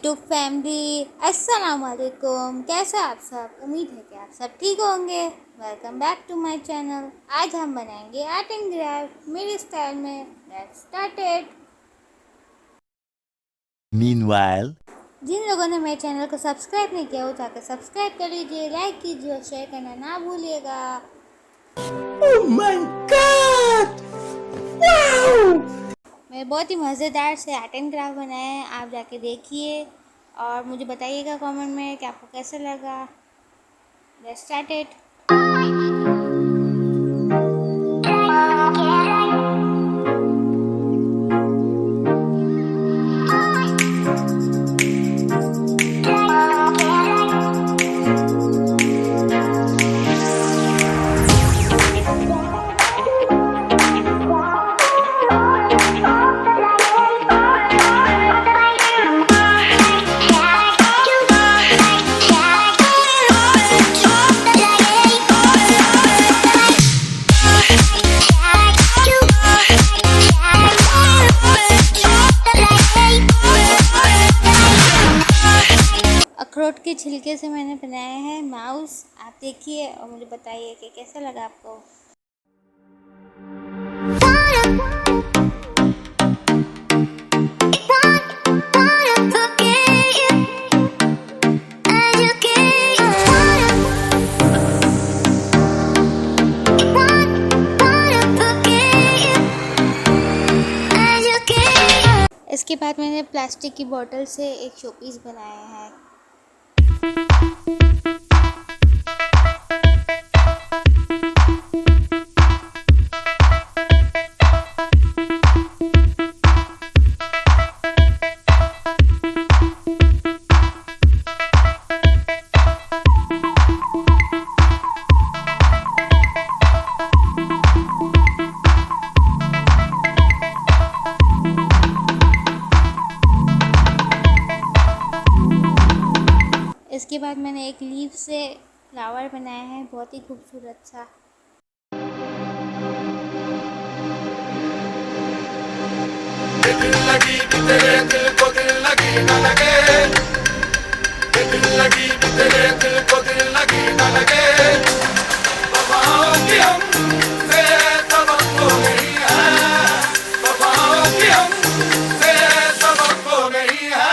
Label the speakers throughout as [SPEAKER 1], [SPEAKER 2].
[SPEAKER 1] YouTube family, अस्सलाम वालेकुम। कैसे आप सब? उम्मीद है कि आप सब ठीक होंगे। Welcome back to my channel. आज हम बनाएंगे आर्ट एंड क्राफ्ट मेरे स्टाइल में। Let's start it.
[SPEAKER 2] Meanwhile,
[SPEAKER 1] जिन लोगों ने मेरे चैनल को सब्सक्राइब नहीं किया वो जाकर सब्सक्राइब कर लीजिए, लाइक कीजिए और शेयर करना ना भूलिएगा।
[SPEAKER 2] oh my God! Wow!
[SPEAKER 1] मैं बहुत ही मज़ेदार से आर्ट एंड क्राफ्ट बनाए हैं, आप जाके देखिए और मुझे बताइएगा कमेंट में कि आपको कैसा लगा। Let's start it. अखरोट के छिलके से मैंने बनाया है माउस। आप देखिए और मुझे बताइए कि कैसा लगा आपको। इसके बाद मैंने प्लास्टिक की बोतल से एक शोपीस बनाया है। इसके बाद मैंने एक लीफ से फ्लावर बनाया है, बहुत ही खूबसूरत सा।
[SPEAKER 3] दिल लगी कि तेरे दिल को दिल लगी न लगे, दिल लगी कि तेरे दिल को दिल लगी न लगे। वफाओं की हमसे तवक्को नहीं है, वफाओं की हमसे तवक्को नहीं है।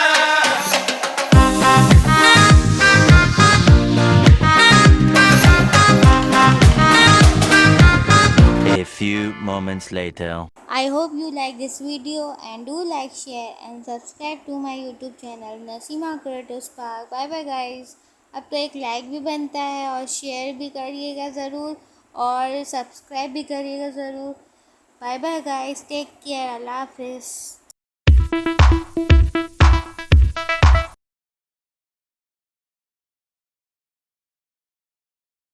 [SPEAKER 2] A few moments later.
[SPEAKER 1] I hope you like this video and do like, share and subscribe to my YouTube channel Naseema Creative Spark. Bye bye guys। अब तो एक लाइक भी बनता है और शेयर भी करिएगा ज़रूर और सब्सक्राइब भी करिएगा ज़रूर। Bye bye guys, take care, अल्लाह हाफिज़।